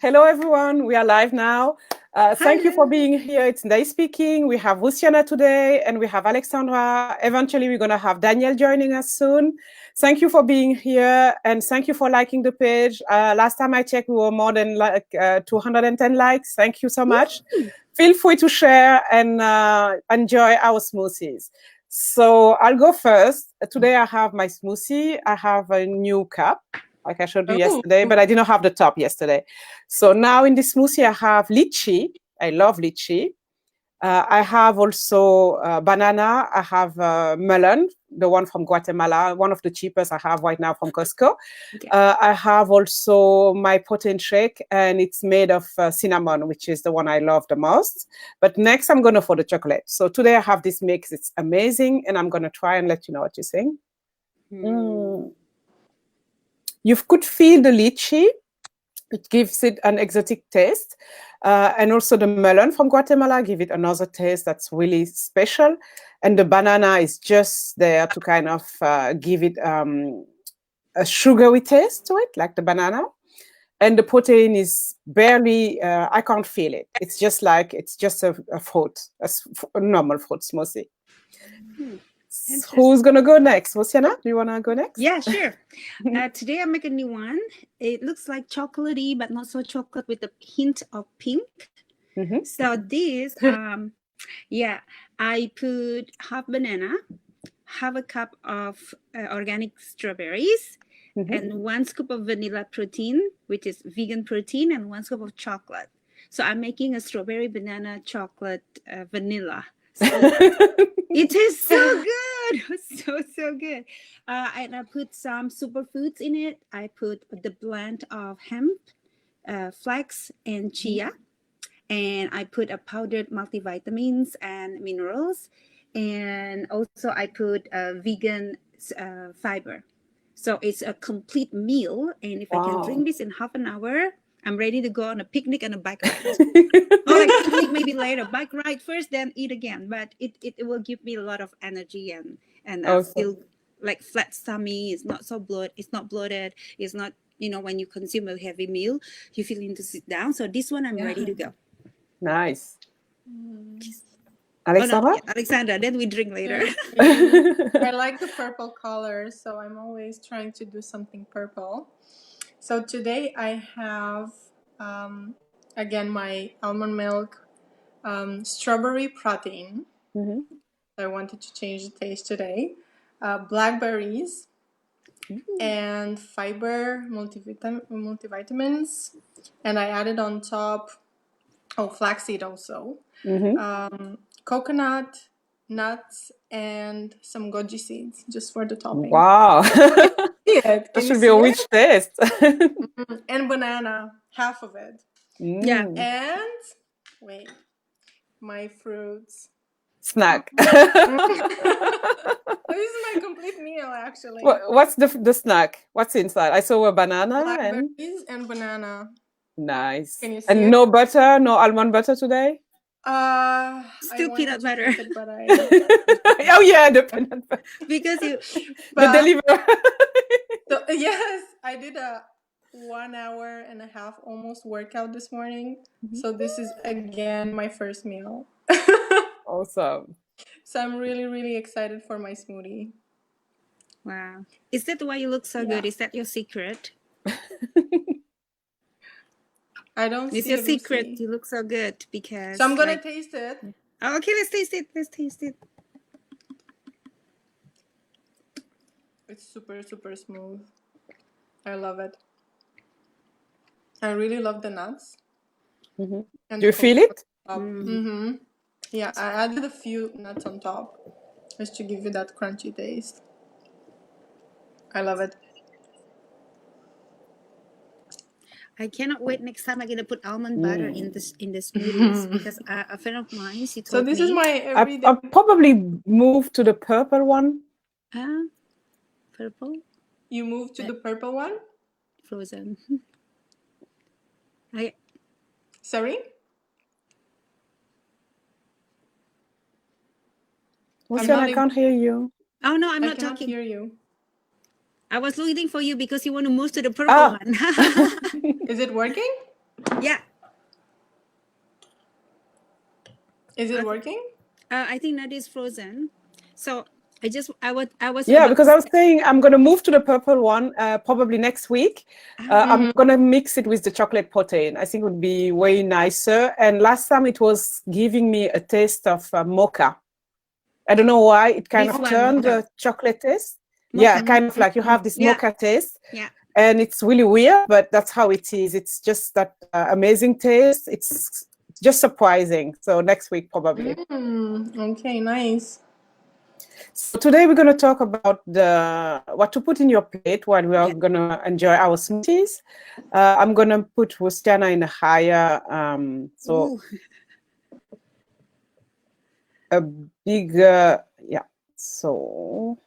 Hello, everyone. We are live now. Thank you for being here. It's Ndeye speaking. We have Luciana today, and we have Alexandra. Eventually, we're going to have Danielle joining us soon. Thank you for being here, and thank you for liking the page. Last time I checked, we were more than 210 likes. Thank you so much. Feel free to share and enjoy our smoothies. So I'll go first. Today I have my smoothie. I have a new cup, like I showed you yesterday, but I didn't have the top yesterday. So now in this smoothie, I have lychee. I love lychee. I have also banana. I have melon, the one from Guatemala, one of the cheapest I have right now from Costco. Okay. I have also my protein shake, and it's made of cinnamon, which is the one I love the most. But next, I'm going to for the chocolate. So today I have this mix. It's amazing, and I'm going to try and let you know what you think. You could feel the lychee. It gives it an exotic taste. And also the melon from Guatemala give it another taste that's really special. And the banana is just there to kind of give it a sugary taste to it, like the banana. And the protein is barely, I can't feel it. It's just a fruit, a normal fruit smoothie. Who's going to go next? Luciana, do you want to go next? Yeah, sure. Today I make a new one. It looks like chocolatey, but not so chocolate with a hint of pink. Mm-hmm. So this, I put half banana, half a cup of organic strawberries, and 1 scoop of vanilla protein, which is vegan protein, and 1 scoop of chocolate. So I'm making a strawberry banana chocolate vanilla. So it tastes so good. So good. And I put some superfoods in it. I put the blend of hemp, flax, and chia. And I put a powdered multivitamins and minerals. And also I put vegan fiber. So it's a complete meal. And if I can drink this in half an hour, I'm ready to go on a picnic and a bike ride. Or like picnic maybe later, bike ride first, then eat again. But it will give me a lot of energy and I feel like flat tummy. It's not so bloated. It's not bloated. It's not, when you consume a heavy meal, you feel need to sit down. So this one I'm ready to go. Nice. Alexandra? Alexandra, then we drink later. I like the purple color, so I'm always trying to do something purple. So today I have, again, my almond milk, strawberry protein. I wanted to change the taste today. Blackberries and fiber multivitamins. And I added on top, flaxseed also. Coconut, nuts, and some goji seeds just for the topping. Wow. That should be a rich taste. And banana, half of it. Yeah. And wait, my fruits. Snack. This is my complete meal, actually. What's the snack? What's inside? I saw a banana. Blackberries and banana. Nice. Can you see and it? No butter, no almond butter today? Still peanut butter. It, but oh yeah, the peanut butter. Because you the deliver. So, yes, I did a 1 hour and a half almost workout this morning. So this is again my first meal. Awesome. So I'm really, really excited for my smoothie. Wow. Is that why you look so good? Is that your secret? I don't It's see your Lucy. secret. You look so good because. So I'm gonna taste it. Oh, okay, let's taste it. It's super, super smooth. I love it. I really love the nuts. Do you feel it? Yeah, I added a few nuts on top just to give you that crunchy taste. I love it. I cannot wait. Next time I'm gonna put almond butter in the smoothies because a friend of mine, she told me. So this is my everyday. I'll probably move to the purple one. Purple. You moved to the purple one? Frozen. Sorry? Luciana, I can't hear you. Oh no, I'm not talking. I talking. Hear you. I was looking for you because you want to move to the purple one. Is it working? Yeah. Is it working? I think that is frozen. So I was Yeah, about because I was saying I'm going to move to the purple one probably next week. I'm going to mix it with the chocolate protein. I think it would be way nicer. And last time it was giving me a taste of mocha. I don't know why. It kind This of one, turned mocha. the chocolate taste. Mocha. Yeah, kind of like you have this Yeah. mocha taste. Yeah. And it's really weird, but that's how it is. It's just that amazing taste. It's just surprising. So next week, probably. Okay, nice. So today we're going to talk about what to put in your plate while we are going to enjoy our smoothies. I'm going to put Rustiana in a higher, a bigger, yeah. So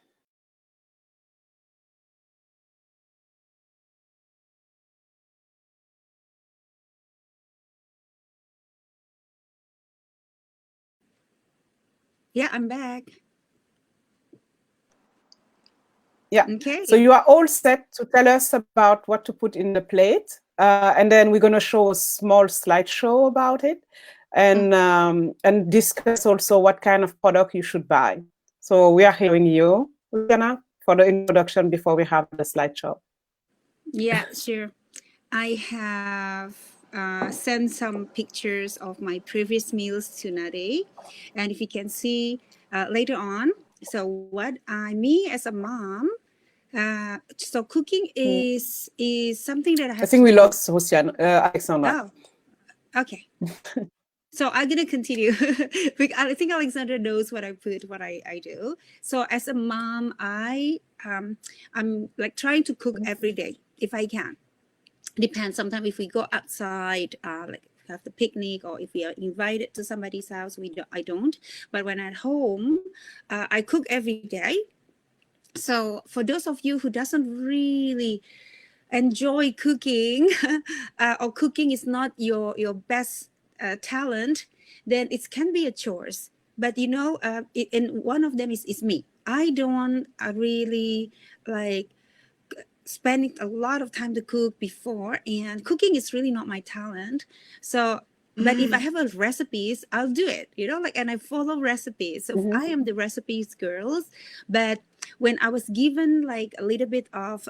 yeah, I'm back. yeah. Okay. So you are all set to tell us about what to put in the plate. And then we're going to show a small slideshow about it and discuss also what kind of product you should buy. So we are hearing you, Luciana, for the introduction before we have the slideshow. Yeah, sure. I have sent some pictures of my previous meals to Ndeye. And if you can see later on, so me as a mom, so cooking is something that I have I think we to do. lost Luciana, Alexandra. Oh, okay. So I'm gonna continue. I think Alexandra knows what I do. So as a mom, I'm like trying to cook every day if I can. Depends. Sometimes if we go outside, like have the picnic, or if we are invited to somebody's house, I don't. But when at home, I cook every day. So for those of you who doesn't really enjoy cooking, or cooking is not your best talent, then it can be a chores. But and one of them is me. I don't really like spending a lot of time to cook before, and cooking is really not my talent. So but if I have a recipes, I'll do it, and I follow recipes. So I am the recipes girls. But when I was given like a little bit of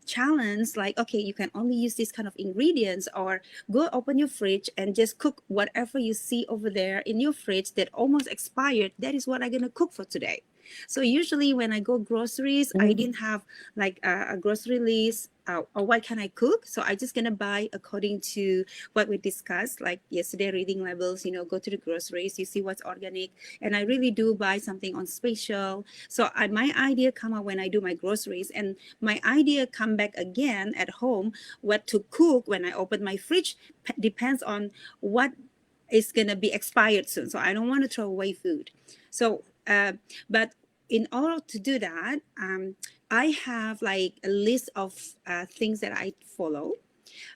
challenge, like, okay, you can only use this kind of ingredients, or go open your fridge and just cook whatever you see over there in your fridge that almost expired, that is what I'm gonna cook for today. So usually when I go groceries, I didn't have like a grocery list, or what can I cook. So I just gonna buy according to what we discussed, like yesterday, reading labels, go to the groceries, you see what's organic. And I really do buy something on special. So my idea come out when I do my groceries, and my idea come back again at home, what to cook when I open my fridge depends on what is gonna be expired soon. So I don't want to throw away food. So but in order to do that, I have like a list of things that I follow,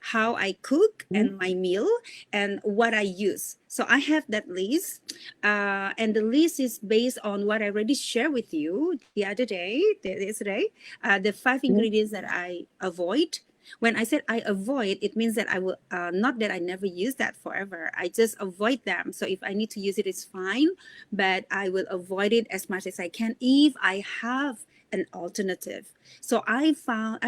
how I cook and my meal and what I use. So I have that list, and the list is based on what I already shared with you the other day, yesterday, the 5 ingredients that I avoid. When I said I avoid, it means that I will not that I never use that forever. I just avoid them. So if I need to use it, it's fine, but I will avoid it as much as I can if I have an alternative. So I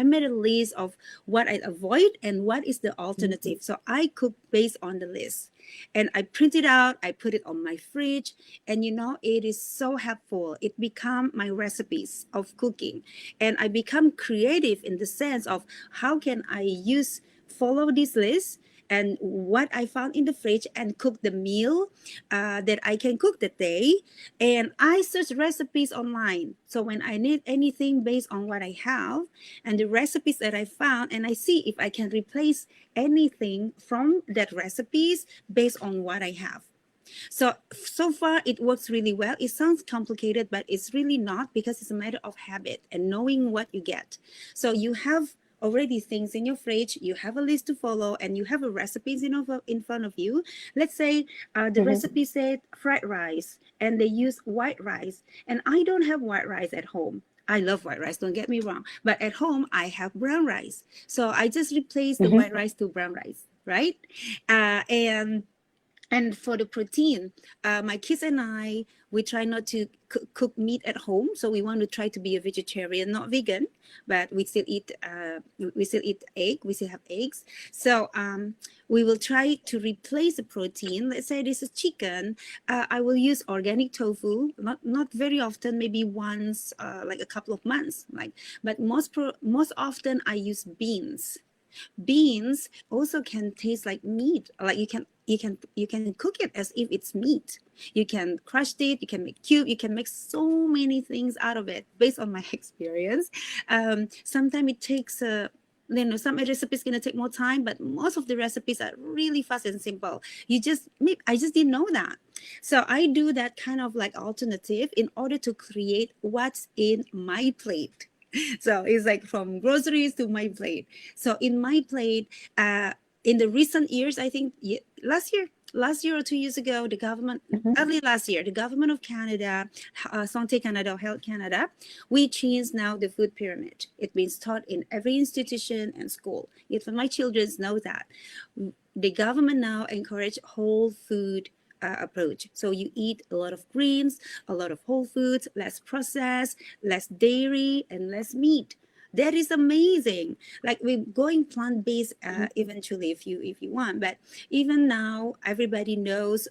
made a list of what I avoid and what is the alternative. So I cook based on the list, and I print it out. I put it on my fridge, and it is so helpful. It become my recipes of cooking, and I become creative in the sense of how can I follow this list and what I found in the fridge and cook the meal that I can cook that day. And I search recipes online. So when I need anything based on what I have and the recipes that I found, and I see if I can replace anything from that recipes based on what I have. So far it works really well. It sounds complicated, but it's really not, because it's a matter of habit and knowing what you get. So you have already things in your fridge, you have a list to follow, and you have a recipes in front of you. Let's say the recipe said fried rice and they use white rice, and I don't have white rice at home. I love white rice, don't get me wrong. But at home, I have brown rice. So I just replace the Mm-hmm. white rice to brown rice, right? And for the protein, my kids and I, we try not to cook meat at home. So we want to try to be a vegetarian, not vegan, but we still eat egg. We still have eggs. So we will try to replace the protein. Let's say this is chicken. I will use organic tofu, not very often, maybe once, like a couple of months. But most often I use beans. Beans also can taste like meat. Like you can cook it as if it's meat. You can crush it, you can make cube, you can make so many things out of it based on my experience. Sometimes it takes some recipes gonna take more time, but most of the recipes are really fast and simple. I just didn't know that. So I do that kind of like alternative in order to create what's in my plate. So it's like from groceries to my plate. So in my plate, in the recent years, I think last year or 2 years ago, the government, early last year, the government of Canada, Santé Canada, Health Canada, we changed now the food pyramid. It means taught in every institution and school. Even my children know that. The government now encourage whole food approach. So you eat a lot of greens, a lot of whole foods, less processed, less dairy, and less meat. That is amazing. Like we're going plant-based eventually if you want. But even now, everybody knows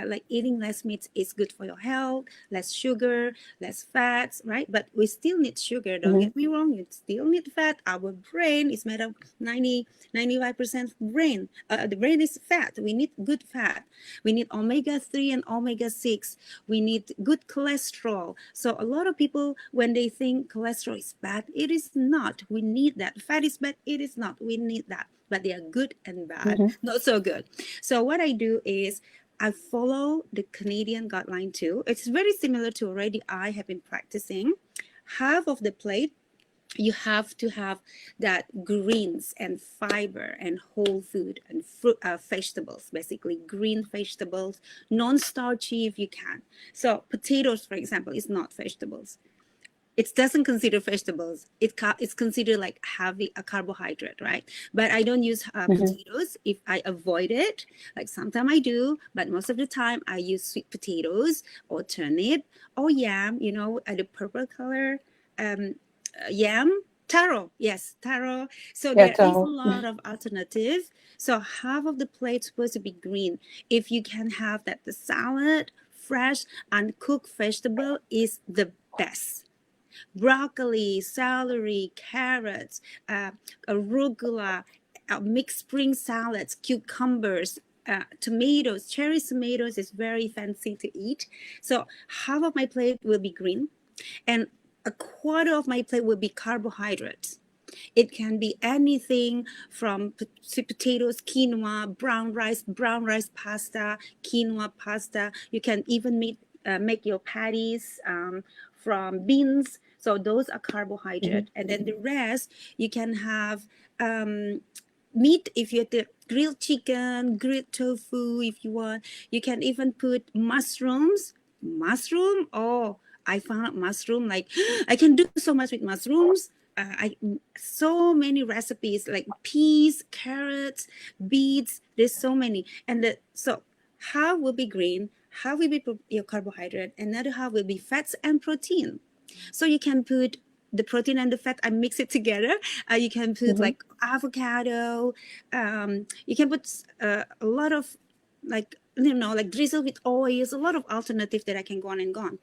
like eating less meat is good for your health, less sugar, less fats, right? But we still need sugar. Don't get me wrong. You still need fat. Our brain is made of 95% brain. The brain is fat. We need good fat. We need omega-3 and omega-6. We need good cholesterol. So a lot of people, when they think cholesterol is bad, it is not. We need that. Fat is bad. It is not. We need that. But they are good and bad. Not so good. So what I do is I follow the Canadian guideline too. It's very similar to already I have been practicing. Half of the plate, you have to have that greens and fiber and whole food and fruit, vegetables, basically green vegetables, non-starchy if you can. So potatoes, for example, is not vegetables. It doesn't consider vegetables. It's considered like having a carbohydrate, right? But I don't use potatoes if I avoid it. Like sometimes I do, but most of the time I use sweet potatoes or turnip or yam, the purple color. Yam, taro, yes, taro. So Yeah, there is a taro. lot of alternative. So half of the plate supposed to be green. If you can have that, the salad, fresh uncooked vegetable is the best. Broccoli, celery, carrots, arugula, mixed spring salads, cucumbers, tomatoes. Cherry tomatoes is very fancy to eat. So half of my plate will be green, and a quarter of my plate will be carbohydrates. It can be anything from sweet potatoes, quinoa, brown rice pasta, quinoa pasta. You can even make your patties from beans. So those are carbohydrate. And then the rest, you can have meat if you have the grilled chicken, grilled tofu if you want. You can even put mushrooms. Mushroom? Oh, I found out mushroom. Like I can do so much with mushrooms. So many recipes like peas, carrots, beets. There's so many, and so half will be green, half will be your carbohydrate, another half will be fats and protein. So you can put the protein and the fat and mix it together. You can put like avocado. You can put a lot of like drizzle with oils. A lot of alternative that I can go on and go on.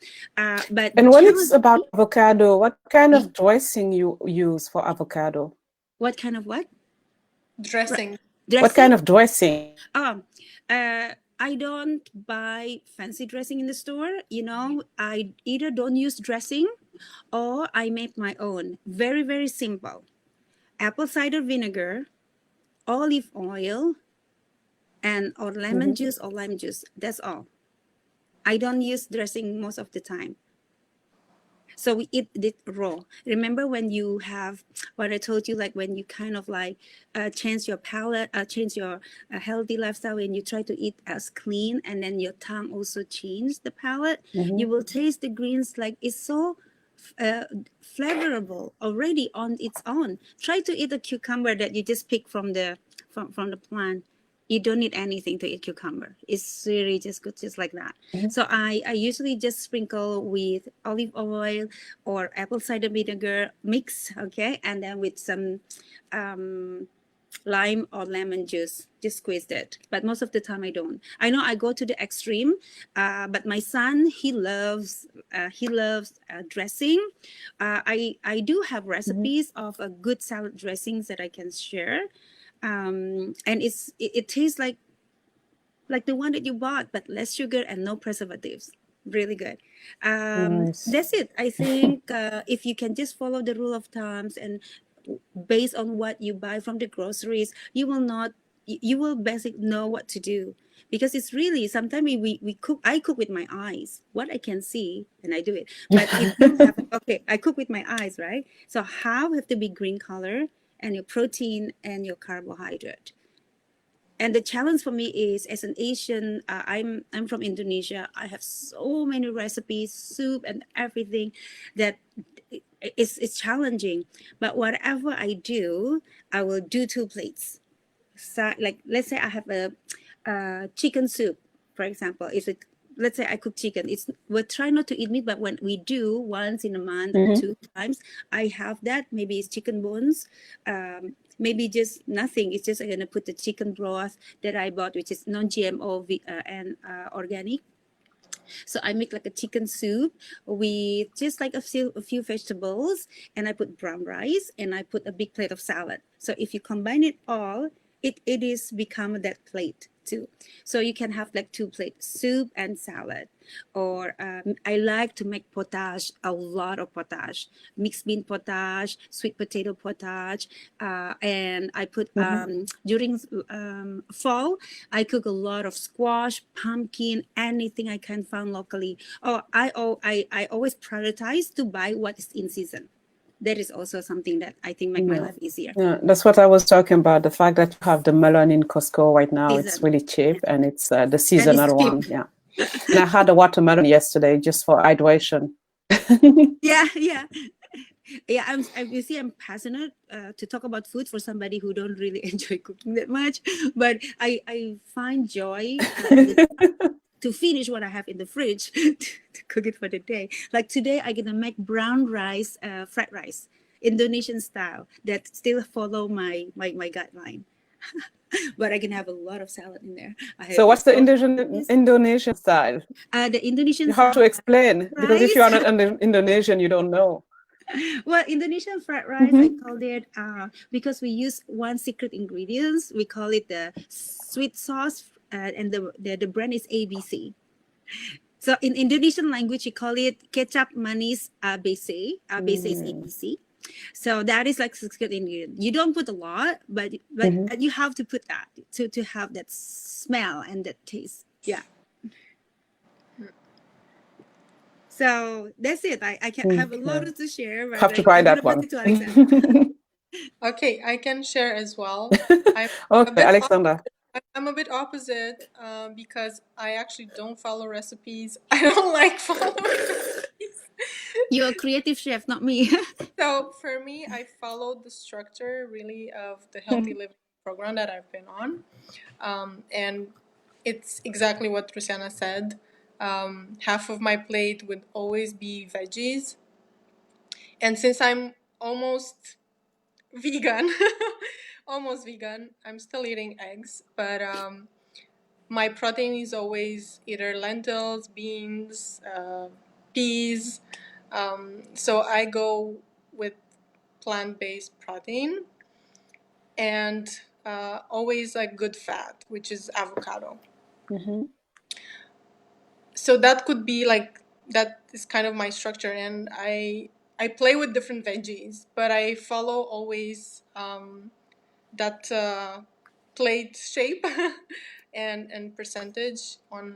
But And when it's about avocado, what kind of dressing you use for avocado? What kind of what? Dressing. What kind of dressing? I don't buy fancy dressing in the store. I either don't use dressing or I make my own. Very, very simple. Apple cider vinegar, olive oil, or lemon juice or lime juice. That's all. I don't use dressing most of the time. So we eat it raw. Remember when you have what I told you, like when you kind of like change your palate, change your healthy lifestyle, and you try to eat as clean, and then your tongue also change the palate. You will taste the greens like it's so flavorable already on its own. Try to eat a cucumber that you just pick from the plant. You don't need anything to eat cucumber. It's really just good, just like that. So I usually just sprinkle with olive oil or apple cider vinegar mix, okay, and then with some lime or lemon juice, just squeeze it. But most of the time I don't. I know I go to the extreme, but my son, he loves dressing. I do have recipes of a good salad dressings that I can share, and it tastes like the one that you bought, but less sugar and no preservatives. Really good. Nice. That's it. I think if you can just follow the rule of thumbs and based on what you buy from the groceries, you will basically know what to do. Because it's really, sometimes we cook, I cook with my eyes, what I can see, and I do it. But if you have, okay, I cook with my eyes, right? So how have to be green color and your protein and your carbohydrate. And the challenge for me is, as an Asian, I'm from Indonesia. I have so many recipes, soup and everything, that it's challenging. But whatever I do, I will do 2 plates. So, like, let's say I have a chicken soup, for example. If it, let's say I cook chicken, we'll try not to eat meat, but when we do once in a month or 2 times, I have that. Maybe it's chicken bones. Maybe just nothing. It's just I'm gonna put the chicken broth that I bought, which is non-GMO and organic. So I make like a chicken soup with just like a few vegetables, and I put brown rice, and I put a big plate of salad. So if you combine it all, it is become that plate too. So you can have like 2 plates, soup and salad. Or I like to make potage, a lot of potage, mixed bean potage, sweet potato potage, and I put during fall, I cook a lot of squash, pumpkin, anything I can find locally. I always prioritize to buy what is in season. That is also something that I think make my life easier. Yeah, that's what I was talking about. The fact that you have the melon in Costco right now, it's really cheap, and it's the seasonal one. Yeah. And I had a watermelon yesterday just for hydration. Yeah. You see, I'm passionate to talk about food for somebody who don't really enjoy cooking that much, but I find joy to finish what I have in the fridge to cook it for the day. Like today, I'm gonna make brown rice, fried rice, Indonesian style, that still follow my guideline. But I can have a lot of salad in there. So what's the Indonesian style? The Indonesian you have style to explain, because if you are rice. not Indonesian, you don't know. Well, Indonesian fried rice, I called it because we use one secret ingredients. We call it the sweet sauce, and the brand is ABC. So in Indonesian language, we call it kecap manis ABC. ABC is ABC. So that is like secret ingredient. You don't put a lot, but you have to put that to have that smell and that taste. Yeah. So that's it. I can have a lot to share. But have to try that one. Okay, I can share as well. Okay, Alexandra. I'm a bit opposite because I actually don't follow recipes. I don't like following recipes. You're a creative chef, not me. So for me, I followed the structure really of the healthy living program that I've been on. And it's exactly what Luciana said. Half of my plate would always be veggies. And since I'm almost vegan, I'm still eating eggs, but my protein is always either lentils, beans, peas. So I go with plant-based protein, and always like good fat, which is avocado. So that could be like, that is kind of my structure, and I play with different veggies, but I follow always that plate shape and percentage on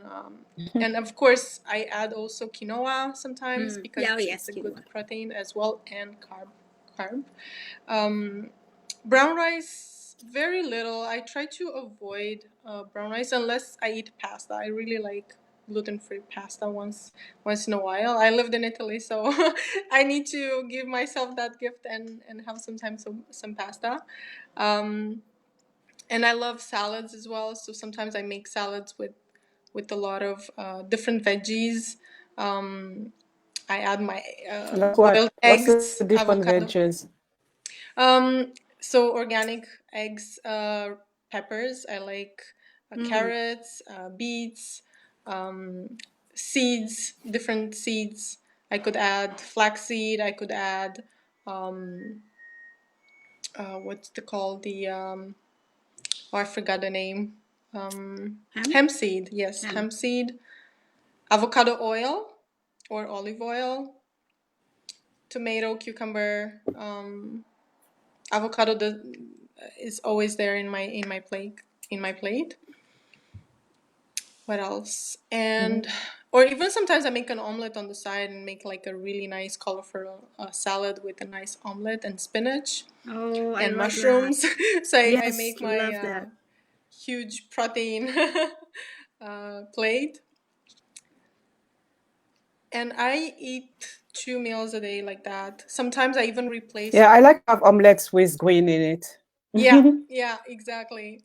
and of course I add also quinoa sometimes because it's a good protein as well, and carb. Brown rice, very little. I try to avoid brown rice unless I eat pasta. I really like gluten-free pasta once in a while. I lived in Italy, so I need to give myself that gift and have sometimes some pasta. And I love salads as well, so sometimes I make salads with a lot of different veggies. I add my Like boiled what? What's eggs, the different avocado. veggies? So organic eggs, peppers. I like carrots, beets, seeds, different seeds. I could add flaxseed. I could add what's it called? I forgot the name. Hemp seed. Yes, hemp seed. Avocado oil or olive oil. Tomato, cucumber, avocado is always there in my plate. What else? And or even sometimes I make an omelet on the side and make like a really nice colorful salad with a nice omelet and spinach and mushrooms. So I make my huge protein plate. And I eat 2 meals a day like that. Sometimes I even replace. Yeah, I like to have omelets with green in it. Yeah, exactly.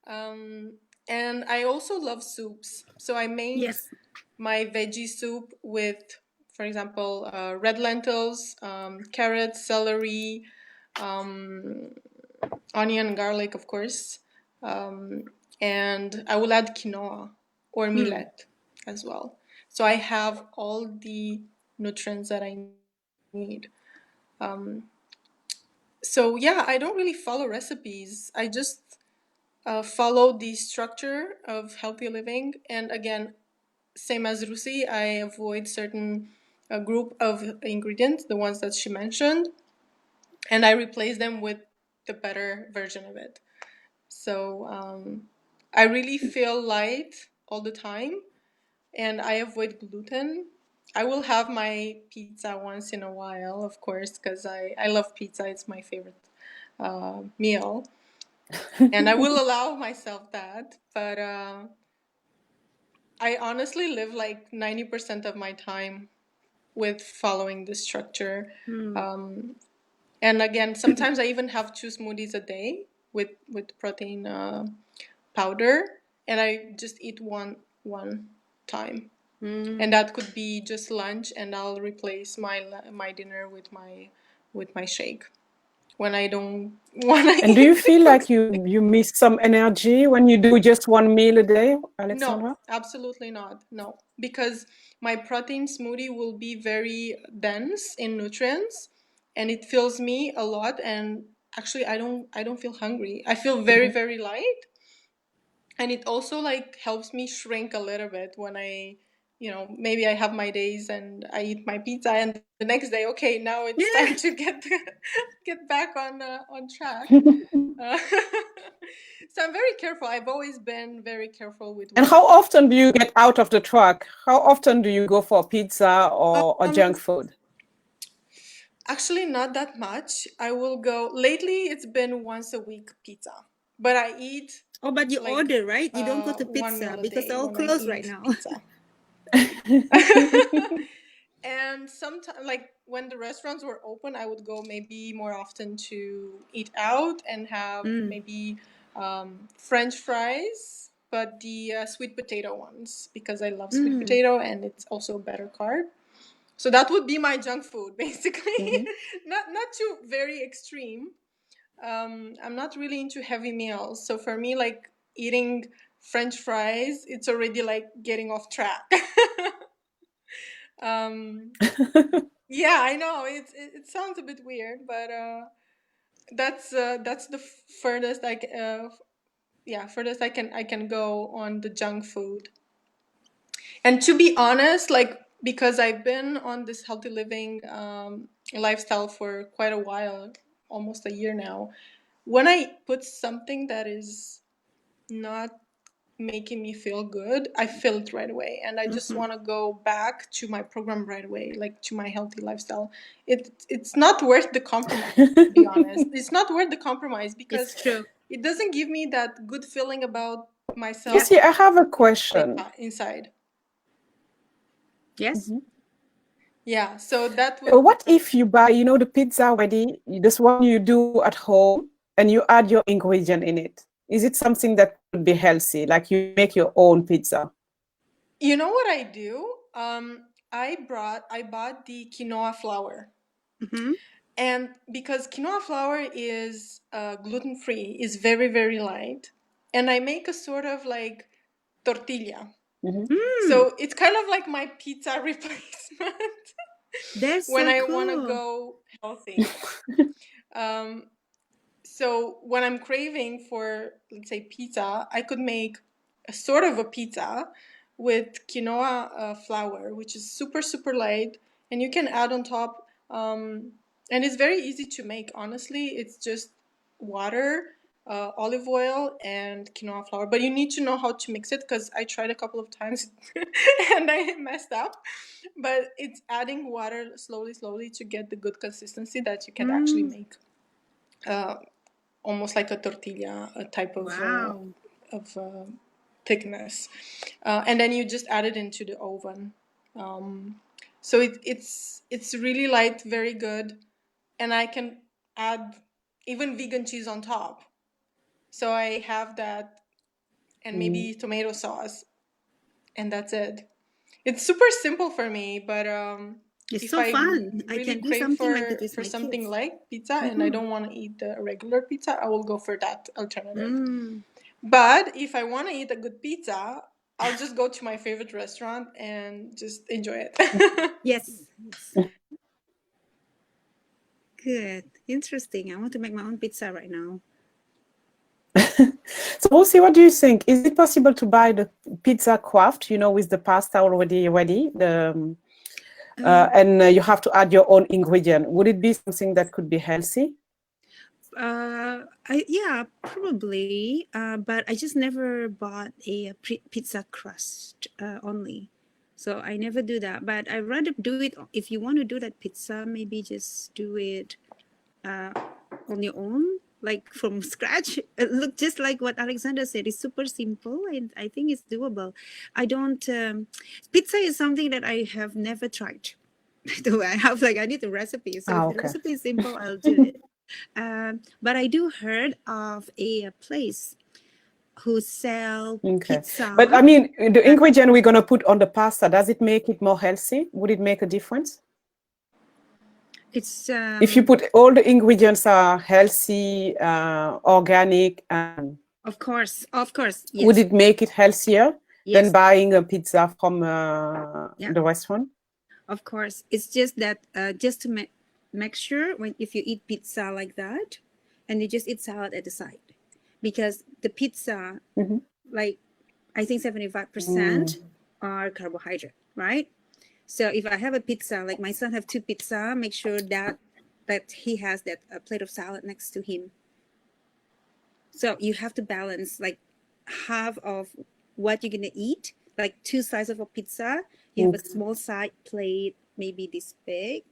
And I also love soups. So I make my veggie soup with, for example, red lentils, carrots, celery, onion, garlic, of course. And I will add quinoa or millet as well. So I have all the nutrients that I need. So yeah, I don't really follow recipes. I just follow the structure of healthy living. And again, same as Rusi, I avoid certain group of ingredients, the ones that she mentioned, and I replace them with the better version of it. So I really feel light all the time, and I avoid gluten. I will have my pizza once in a while, of course, because I love pizza. It's my favorite meal. And I will allow myself that. But I honestly live like 90% of my time with following this structure. And again, sometimes I even have 2 smoothies a day with protein powder. And I just eat one time. And that could be just lunch, and I'll replace my dinner with my shake when I don't want to eat. And do you feel like you miss some energy when you do just one meal a day, Alexandra? No, absolutely not. No, because my protein smoothie will be very dense in nutrients, and it fills me a lot. And actually, I don't feel hungry. I feel very, very light, and it also like helps me shrink a little bit when maybe I have my days and I eat my pizza, and the next day, okay, now it's time to get back on track. So I'm very careful. I've always been very careful with. And how often do you get out of the truck? How often do you go for pizza or junk food? Actually, not that much. I will go. Lately, it's been once a week pizza, but I eat. Oh, but you like, order, right? You don't go to 1 pizza meal a because day they're all when I closed eat right now. pizza. And sometimes, like when the restaurants were open, I would go maybe more often to eat out and have maybe French fries, but the sweet potato ones, because I love sweet potato and it's also a better carb. So that would be my junk food, basically. not too very extreme. I'm not really into heavy meals, so for me, like eating French fries, it's already like getting off track. Yeah, I know it sounds a bit weird, but that's the furthest I can go on the junk food. And to be honest, like because I've been on this healthy living lifestyle for quite a while, almost a year now, when I put something that is not making me feel good, I feel it right away, and I just want to go back to my program right away, like to my healthy lifestyle. It's not worth the compromise, to be honest. It's not worth the compromise because it doesn't give me that good feeling about myself. See, I have a question. Inside. Yes. Yeah, so that would. What if you buy, the pizza ready, this one you do at home, and you add your ingredient in it? Is it something that would be healthy, like you make your own pizza? You know what I do? I bought the quinoa flour. Mm-hmm. And because quinoa flour is gluten-free, is very, very light. And I make a sort of like tortilla. So it's kind of like my pizza replacement That's when so I cool. want to go healthy. So when I'm craving for, let's say, pizza, I could make a sort of a pizza with quinoa flour, which is super, super light. And you can add on top, and it's very easy to make, honestly. It's just water, olive oil, and quinoa flour. But you need to know how to mix it, because I tried a couple of times and I messed up. But it's adding water slowly, slowly to get the good consistency that you can actually make. Almost like a tortilla, a type of Wow. thickness, and then you just add it into the oven. So it's really light, very good, and I can add even vegan cheese on top. So I have that, and maybe tomato sauce, and that's it. It's super simple for me, but It's if so I fun. I really can do crave something like that with for my something kids. like pizza and I don't want to eat the regular pizza, I will go for that alternative. Mm. But if I want to eat a good pizza, I'll just go to my favorite restaurant and just enjoy it. Yes. Good. Interesting. I want to make my own pizza right now. So, Lucy, what do you think? Is it possible to buy the pizza craft, with the pasta already ready, and you have to add your own ingredient? Would it be something that could be healthy? Yeah, probably. But I just never bought a pizza crust only. So I never do that. But I'd rather do it, if you want to do that pizza, maybe just do it on your own, like from scratch. Look, just like what Alexander said, it's super simple and I think it's doable. I don't, pizza is something that I have never tried. I need the recipe. So if the recipe is simple, I'll do it. But I do heard of a place who sell pizza. But I mean, the ingredient we're going to put on the pasta, does it make it more healthy? Would it make a difference? It's if you put all the ingredients are healthy, organic, and of course, yes. Would it make it healthier than buying a pizza from the restaurant? Of course, it's just that just to make sure if you eat pizza like that, and you just eat salad at the side, because the pizza, like I think 75% are carbohydrate, right? So if I have a pizza, like my son have 2 pizza, make sure that he has that plate of salad next to him. So you have to balance like half of what you're gonna eat, like 2 slices of a pizza. You have a small side plate, maybe this big,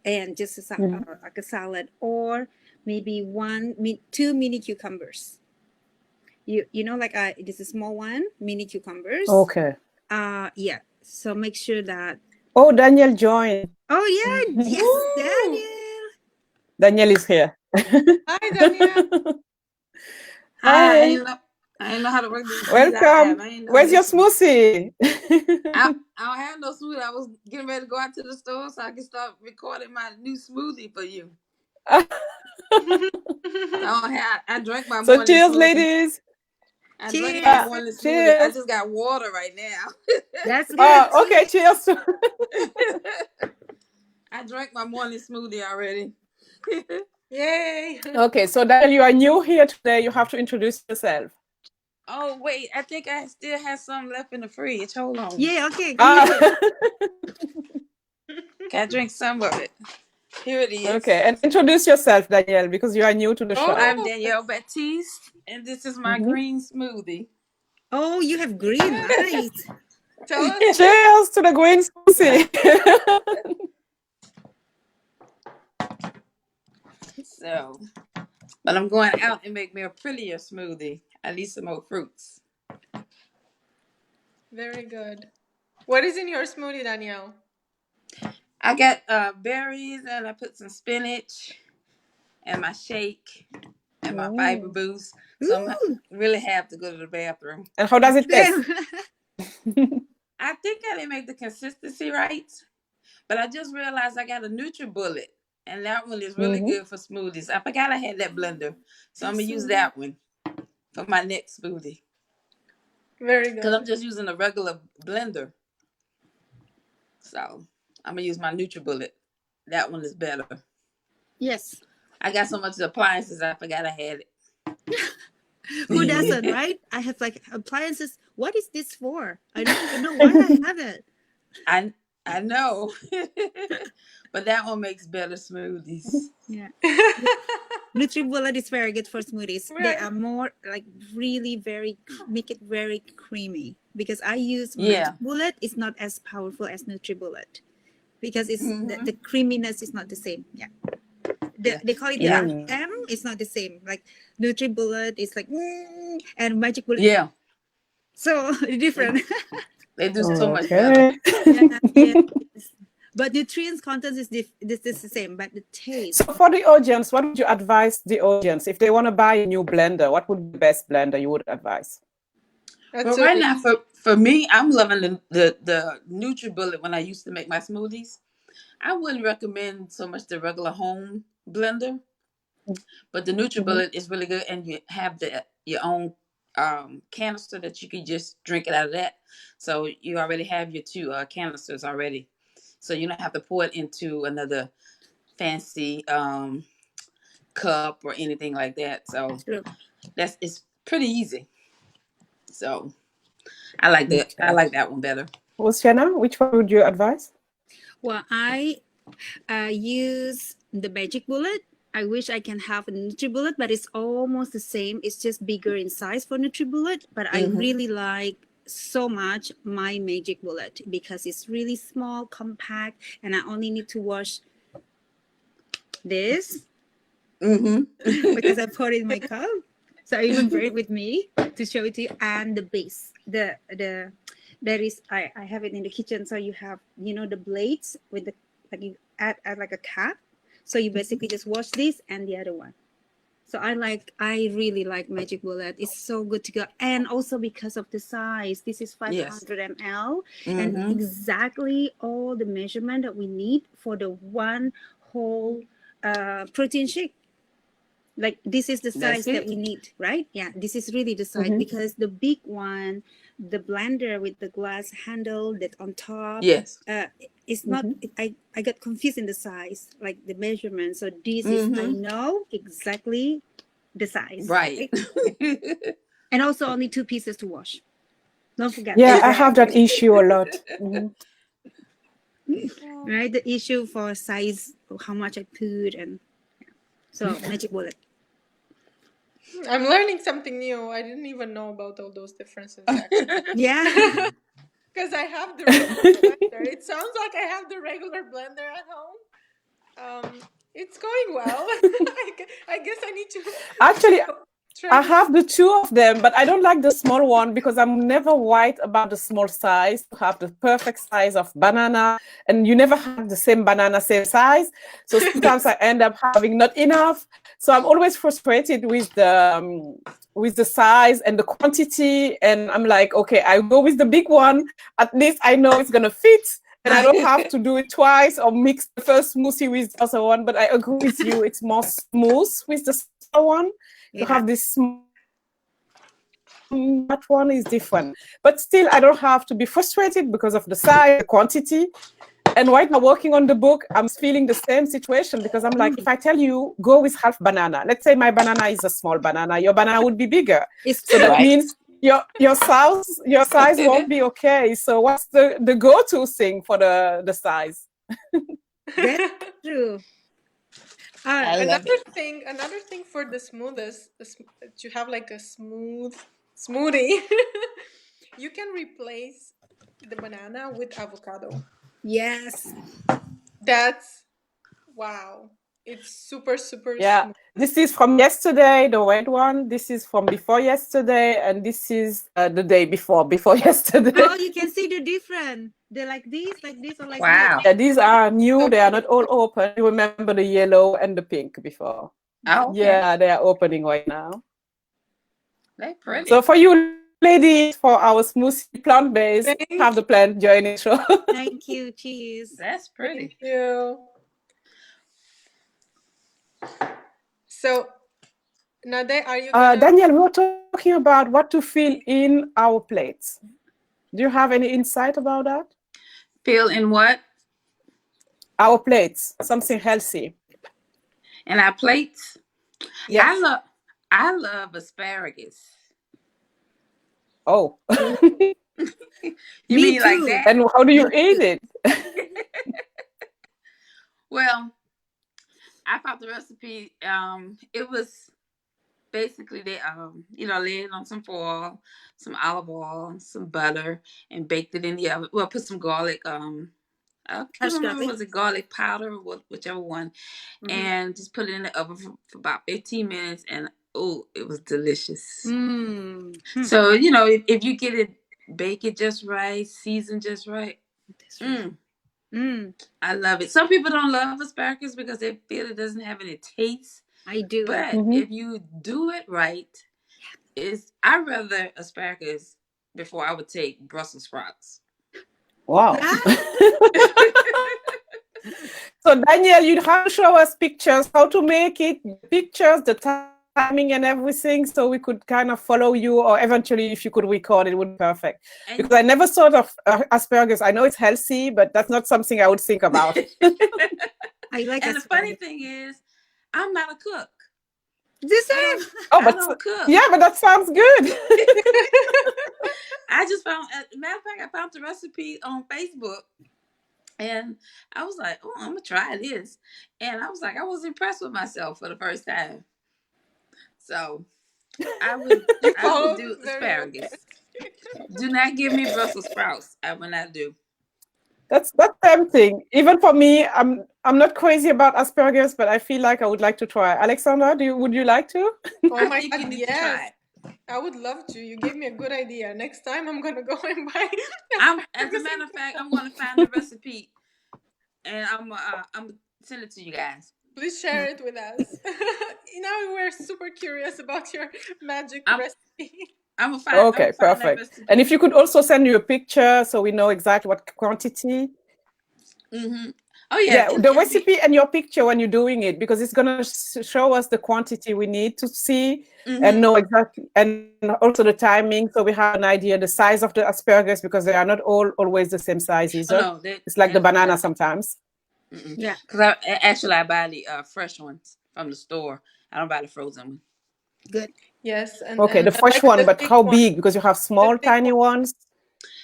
and just like a salad, or maybe 2 mini cucumbers. Like this is a small one, mini cucumbers. Okay. Yeah. So make sure that. Oh, Daniel joined. Oh yeah, yes, Daniel. Daniel is here. Hi, Daniel. Hi. I didn't know how to work this. Welcome. Where's your smoothie? I don't have no smoothie. I was getting ready to go out to the store so I can start recording my new smoothie for you. I drank my morning. So cheers, smoothie. ladies. I drank my morning smoothie. Cheers. I just got water right now. That's good. Okay, cheers. I drank my morning smoothie already. Yay. Okay, so Daniel, you are new here today. You have to introduce yourself. Oh, wait. I think I still have some left in the fridge. Hold on. Yeah, okay. Can I drink some of it? Here it is. Okay, and introduce yourself, Danielle, because you are new to the show. I'm Danielle Baptiste, and this is my green smoothie. Oh, you have green, nice. Tell us. Cheers to the green smoothie. So, but I'm going out and make me a prettier smoothie. I need some more fruits. Very good. What is in your smoothie, Danielle? I got berries, and I put some spinach and my shake and my fiber boost. So I really have to go to the bathroom. And how does it taste? I think I didn't make the consistency right, but I just realized I got a NutriBullet, and that one is really good for smoothies. I forgot I had that blender, so I'm gonna use that one for my next smoothie. Very good. Because I'm just using a regular blender, so I'm gonna use my NutriBullet. That one is better. Yes. I got so much appliances, I forgot I had it. Who doesn't, right? I have like appliances. What is this for? I don't even know why I have it. I know, but that one makes better smoothies. Yeah. NutriBullet is very good for smoothies. Right. They are more like really make it very creamy, because I use Magic Bullet. It's not as powerful as NutriBullet because it's the creaminess is not the same. Yeah. They call it the M. It's not the same. Like NutriBullet is like and Magic Bullet. Yeah. So different. They do so much better. But nutrients content is the same, but the taste. So for the audience, what would you advise the audience if they want to buy a new blender? What would be the best blender you would advise? Well, right now, for me, I'm loving the NutriBullet. When I used to make my smoothies, I wouldn't recommend so much the regular home blender, but the NutriBullet is really good, and you have your own canister that you can just drink it out of that. So you already have your two canisters already, so you don't have to pour it into another fancy cup or anything like that. So it's pretty easy. So I like that. I like that one better. Luciana, which one would you advise? Well, I use the Magic Bullet. I wish I can have a NutriBullet, but it's almost the same. It's just bigger in size for NutriBullet. But I really like so much my Magic Bullet because it's really small, compact, and I only need to wash this because I put it in my cup. So I even bring it with me to show it to you. And the base, there is I have it in the kitchen. So you have the blades with the you add like a cap. So you basically just wash this and the other one. So I really like Magic Bullet. It's so good to go. And also because of the size, this is 500 ml and exactly all the measurement that we need for the one whole protein shake. Like this is the size that we need, right? Yeah, this is really the size because the big one, the blender with the glass handle that on top, it's not. I got confused in the size, like the measurement. So this is I know exactly the size, right? And also only 2 pieces to wash. Don't forget. Yeah, I have that issue a lot. Right, the issue for size, how much I put, and so Magic Bullet. I'm learning something new. I didn't even know about all those differences. Actually. Yeah. Because I have the regular blender. It sounds like I have the regular blender at home. It's going well. I guess I need to. Actually, I have the 2 of them, but I don't like the small one because I'm never worried about the small size to have the perfect size of banana, and you never have the same banana, same size. So sometimes I end up having not enough. So I'm always frustrated with the size and the quantity. And I'm like, okay, I go with the big one. At least I know it's going to fit. And I don't have to do it twice or mix the first smoothie with the other one. But I agree with you. It's more smooth with the small one. You have this that one is different. But still, I don't have to be frustrated because of the size, the quantity. And right now, working on the book, I'm feeling the same situation because I'm like, if I tell you, go with half banana. Let's say my banana is a small banana. Your banana would be bigger. So that means your size won't be okay. So what's the go-to thing for the size? That's true. Another thing for the smoothest, to have like a smooth smoothie, you can replace the banana with avocado. Yes. That's wow. It's super, super Yeah, smooth. this is from yesterday, the red one. This is from before yesterday, and this is the day before yesterday. Oh, you can see the difference. They're like this, or like Wow. Yeah, these are new. So They are not all open. You remember the yellow and the pink before? Oh, okay. Yeah, they are opening right now. They're pretty. So for you ladies, for our smoothie plant-based, have the plant joining show. Thank you. Cheers. That's pretty. thank you. So, Ndeye, are you gonna... Daniel, we were talking about what to fill in our plates. Do you have any insight about that? Fill in what? Our plates, something healthy. In our plates? Yes. I love asparagus. Oh. You Me mean like too. that? And how do you eat it? Well, I found the recipe. It was basically they laid it on some foil, some olive oil, some butter, and baked it in the oven. Well, put some garlic. I can't remember, was it garlic powder or whichever one, and just put it in the oven for about 15 minutes, and it was delicious. So if you get it, bake it just right, season just right. I love it. Some people don't love asparagus because they feel it doesn't have any taste. I do. But if you do it right, I'd rather asparagus before I would take Brussels sprouts. Wow. So Daniel, you have to show us pictures, how to make it, pictures, the timing and everything, so we could kind of follow you, or eventually if you could record it would be perfect. Because I never thought of asparagus. I know it's healthy, but that's not something I would think about. I like and the funny thing is, I'm not a cook. The same. I don't cook. Yeah, but that sounds good. I just found, as a matter of fact, I found the recipe on Facebook. And I was like, I'm going to try this. And I was like, I was impressed with myself for the first time. So I would do asparagus. Do not give me Brussels sprouts. I will not do. That's tempting. Even for me, I'm not crazy about asparagus, but I feel like I would like to try. Alexandra, would you like to? Oh my God, yes. I would love to. You gave me a good idea. Next time I'm going to go and buy. As a matter of fact, I'm going to find the recipe and I'm gonna send it to you guys. Please share it with us. Now we're super curious about your magic recipe. I'm gonna find. Okay, perfect. And if you could also send you a picture so we know exactly what quantity. Oh yeah. The recipe and your picture when you're doing it, because it's gonna show us the quantity we need to see and know exactly, and also the timing, so we have an idea the size of the asparagus, because they are not always the same size either. Oh, no, it's like the banana sometimes. Yeah. Because I buy the fresh ones from the store. I don't buy the frozen one. Good. Yes. And, okay, the fresh one, but how big? Because you have small, tiny ones.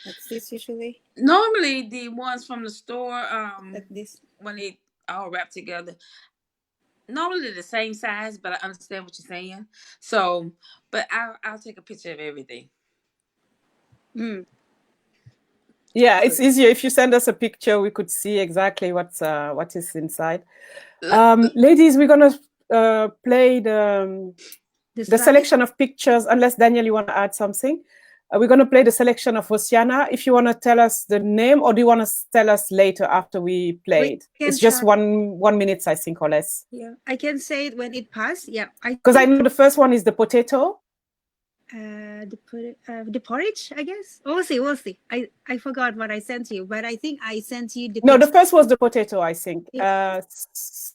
Like this usually. Normally, the ones from the store, like this, when they all wrap together, normally they're the same size. But I understand what you're saying. So, but I'll take a picture of everything. Yeah, it's easier if you send us a picture. We could see exactly what is inside. Ladies, we're gonna play the selection of pictures. Unless Daniel, you want to add something? We're going to play the selection of Oceana. If you want to tell us the name, or do you want to tell us later after we played? It's just 1 minute, I think, or less. Yeah, I can say it when it passed. Yeah, because I know the first one is the potato. The porridge, I guess. We'll see. I forgot what I sent you, but I think I sent you the. No, the first was the potato, I think. Yeah.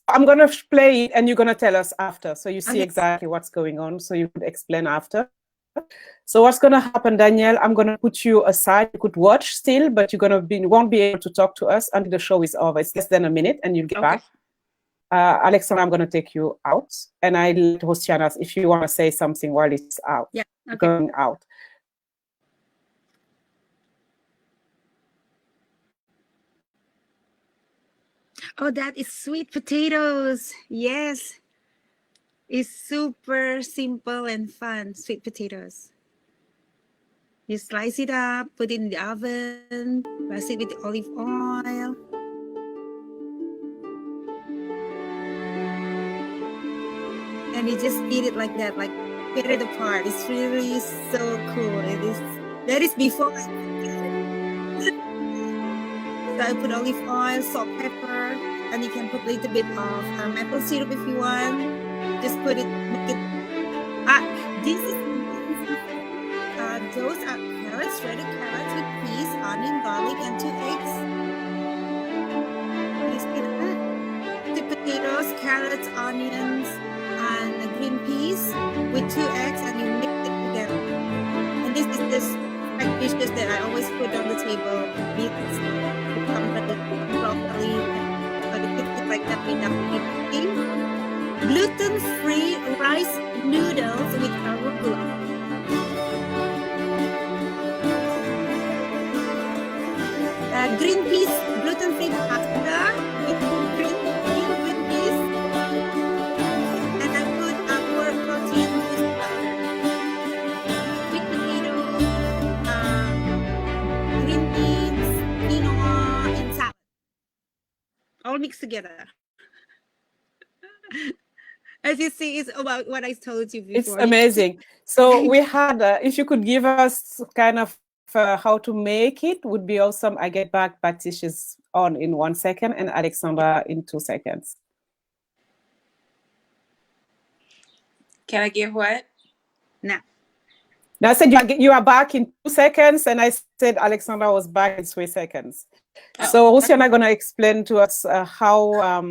I'm going to play it and you're going to tell us after. So you see exactly what's going on. So you could explain after. So what's going to happen, Daniel, I'm going to put you aside. You could watch still, but you won't be able to talk to us until the show is over. It's less than a minute and you'll get back. Alexandra, I'm going to take you out. And I'll let Oceana, if you want to say something while it's out. Yeah. Okay. Going out. Oh, that is sweet potatoes. Yes. It's super simple and fun. Sweet potatoes. You slice it up, put it in the oven, brush it with olive oil. and you just eat it like that, like tear it apart. It's really so cool. That is before I cook it. So I put olive oil, salt, pepper, and you can put a little bit of maple syrup if you want. Just put it, make it. This is those are carrots, shredded carrots with peas, onion, garlic, and 2 eggs. You see that? Sweet potatoes, carrots, onions, and green peas with 2 eggs, and you mix it together. And this is this dishes that I always put on the table. Beets, broccoli, but it's like that without eating. Gluten-free rice noodles with arugula. Green peas, gluten-free pasta with green peas. And I put more protein with sweet potato, green beans, quinoa, and salad. All mixed together. As you see, it's about what I told you before. It's amazing. So we had, if you could give us kind of how to make it, would be awesome. I get back. Batish is on in 1 second and Alexandra in 2 seconds. Can I give what? No. Now I said you are back in 2 seconds, and I said Alexandra was back in 3 seconds. Oh. So Luciana gonna explain to us how.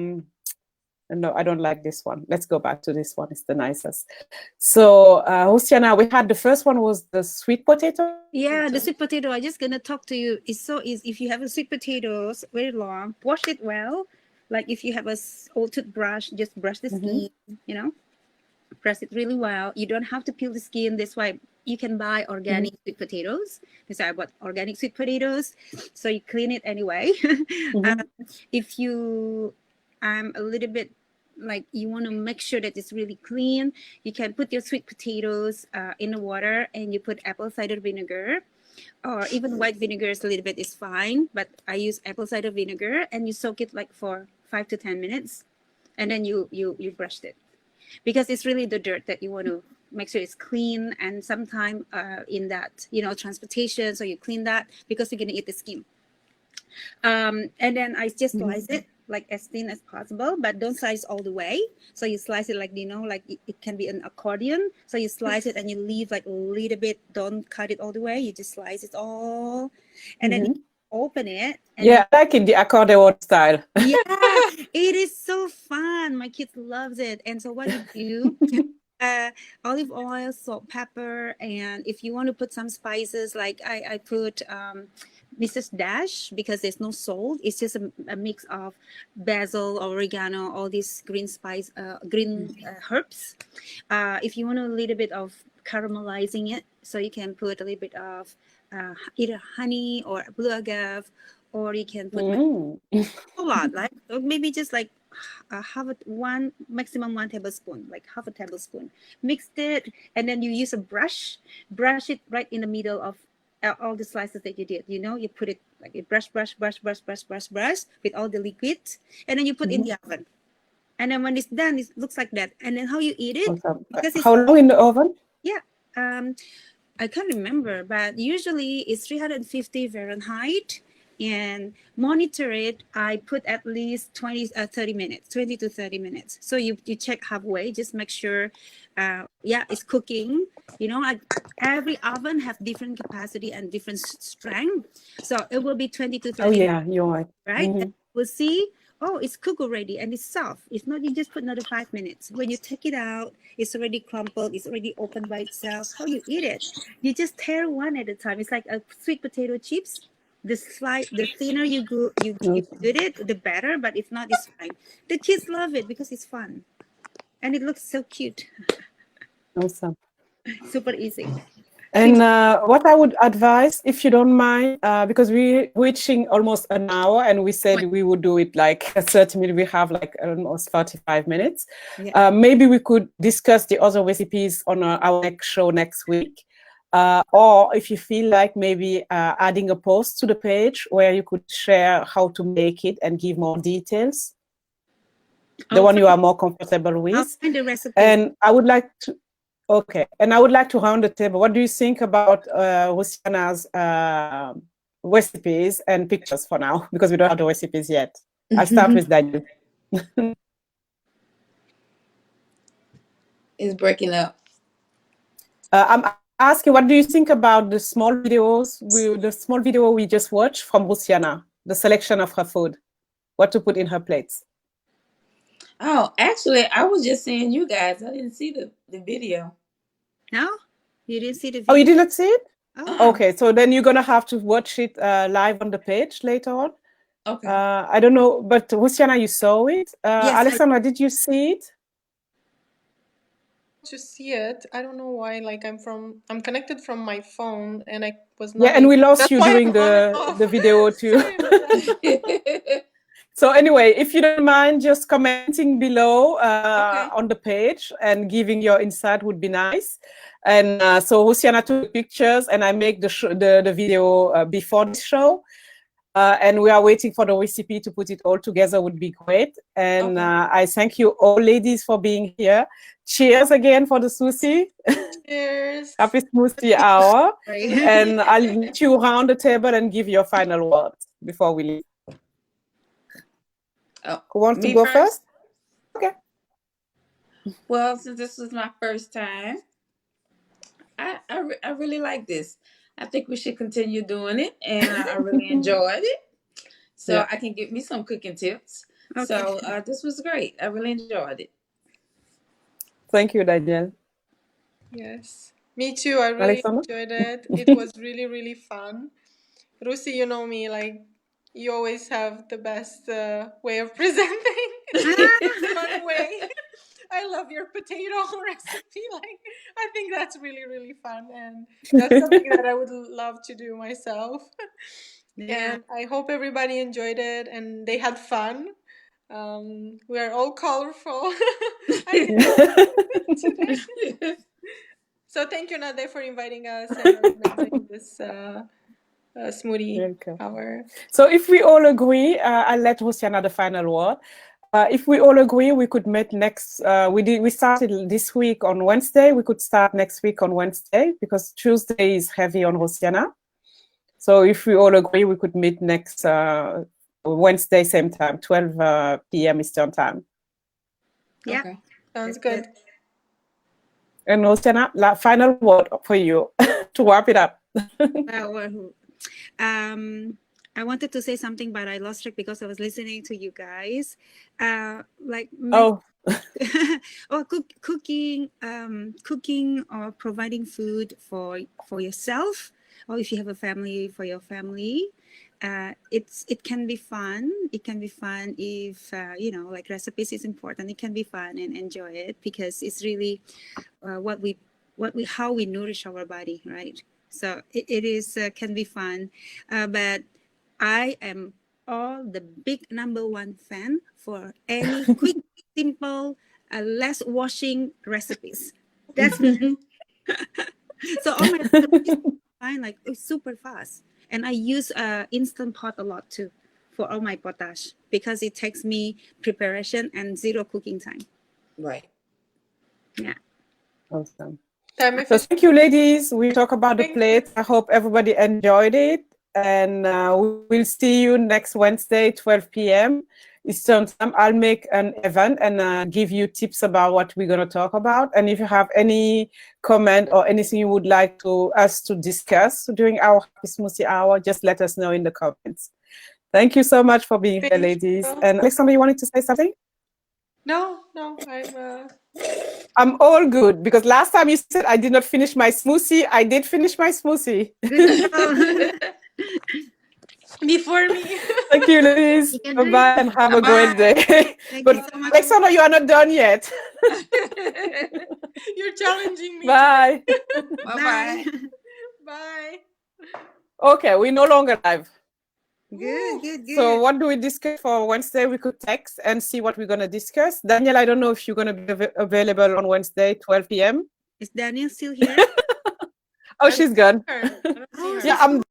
No, I don't like this one. Let's go back to this one. It's the nicest. So, Luciana, we had the first one was the sweet potato. Yeah, the sweet potato. I'm just gonna talk to you. It's so easy. If you have a sweet potatoes, very long, wash it well. Like if you have a old toothbrush, just brush the skin. You know, press it really well. You don't have to peel the skin. That's why you can buy organic sweet potatoes. That's why I bought organic sweet potatoes. So you clean it anyway. If you a little bit like you want to make sure that it's really clean, you can put your sweet potatoes in the water and you put apple cider vinegar, or even white vinegar is a little bit is fine, but I use apple cider vinegar, and you soak it like for 5 to 10 minutes, and then you brushed it, because it's really the dirt that you want to make sure it's clean. And sometime in that, transportation, so you clean that because you're going to eat the skin. And then I just slice it like as thin as possible, but don't slice all the way. So you slice it like, like it can be an accordion. So you slice it and you leave like a little bit, don't cut it all the way. You just slice it all, and then you open it. And I like in the accordion style. Yeah, it is so fun. My kids loves it. And so what you do, olive oil, salt, pepper, and if you want to put some spices, like I put Mrs. Dash, because there's no salt. It's just a mix of basil, oregano, all these green spice, herbs. If you want a little bit of caramelizing it, so you can put a little bit of either honey or blue agave, or you can put a lot, like maybe just like maximum 1 tablespoon, like half a tablespoon. Mixed it, and then you use a brush it right in the middle of all the slices that you did. You put it like a brush with all the liquid, and then you put in the oven. And then when it's done, it looks like that. And then how you eat it? Because how long in the oven? Yeah, I can't remember, but usually it's 350 Fahrenheit. And monitor it. I put at least 20 to 30 minutes. So you check halfway, just make sure it's cooking. Every oven have different capacity and different strength, so it will be 20 to 30 minutes, you're right. And we'll see, it's cooked already and it's soft. If not, you just put another 5 minutes. When you take it out, it's already crumpled, it's already open by itself. How you eat it? You just tear one at a time. It's like a sweet potato chips. The thinner you do it, the better. But if not, it's fine. The kids love it because it's fun, and it looks so cute. Awesome. Super easy. And what I would advise, if you don't mind, because we're reaching almost an hour, and we said we would do it like 30 minutes. We have like almost 45 minutes. Yeah. Maybe we could discuss the other recipes on our next show next week. Or if you feel like maybe adding a post to the page where you could share how to make it and give more details. the one you are more comfortable with. I'll find the recipe. And I would like to, okay, and I would like to round the table. What do you think about Luciana's recipes and pictures for now? Because we don't have the recipes yet. I'll start with Daniel. It's breaking up. I'm asking, what do you think about the small videos, the small video we just watched from Luciana, the selection of her food, what to put in her plates? Oh, actually, I was just seeing you guys. I didn't see the video. No? You didn't see the video? Oh, you did not see it? Oh. Okay, so then you're going to have to watch it live on the page later on. Okay. I don't know, but Luciana, you saw it. Yes, Alexandra, did you see it? To see it, I don't know why. Like I'm connected from my phone, and I was not. Yeah, and we lost That's you why during I'm on and off. the video too. Sorry about that. So anyway, if you don't mind just commenting below Okay. on the page and giving your insight would be nice. And so Luciana took pictures, and I make the video before the show. And we are waiting for the recipe to put it all together would be great. And I thank you all ladies for being here. Cheers again for the smoothie. Cheers. Happy smoothie hour. And I'll let you round the table and give your final words before we leave. Who wants to go first? Okay. Well, since this was my first time, I really like this. I think we should continue doing it, and I really enjoyed it. So I can give me some cooking tips. Okay. So this was great. I really enjoyed it. Thank you, Daniel. Yes, me too. I really enjoyed it. It was really, really fun. Rusi, you know me, like you always have the best way of presenting. Fun way. I love your potato recipe. Like, I think that's really, really fun, and that's something that I would love to do myself. Yeah. And I hope everybody enjoyed it and they had fun. We are all colorful. Today. So thank you, Ndeye, for inviting us and organizing this smoothie hour. So if we all agree, I'll let Luciana the final word. If we all agree, we could meet next. We started this week on Wednesday. We could start next week on Wednesday because Tuesday is heavy on Luciana. So if we all agree, we could meet next Wednesday, same time, 12 p.m. Eastern time. Yeah, okay. Sounds good. And Luciana, final word for you to wrap it up. I wanted to say something, but I lost track because I was listening to you guys. Cooking or providing food for yourself, or if you have a family, for your family. It can be fun. It can be fun if like recipes is important. It can be fun and enjoy it because it's really how we nourish our body, right? So it is can be fun, but I am all the big #1 fan for any quick, simple, less washing recipes. That's so all my recipes fine, like super fast. And I use Instant Pot a lot too for all my potage because it takes me preparation and 0 cooking time. Right. Yeah. Awesome. So thank you, ladies. We talk about the plate. I hope everybody enjoyed it. And we'll see you next Wednesday, 12 p.m. Eastern time. I'll make an event and give you tips about what we're going to talk about. And if you have any comment or anything you would like us to discuss during our Happy Smoothie Hour, just let us know in the comments. Thank you so much for being here, ladies. And Alexandra, you wanted to say something? No, I'm all good because last time you said I did not finish my smoothie. I did finish my smoothie. Before me. Thank you, ladies. Bye-bye and have a great day. But so Alexandra, you are not done yet. You're challenging me. Bye. Bye-bye. Bye. Okay, we're no longer live. Good. So what do we discuss for Wednesday? We could text and see what we're going to discuss. Daniel, I don't know if you're going to be available on Wednesday, 12 p.m. Is Daniel still here? Oh, she's gone. Yeah, I'm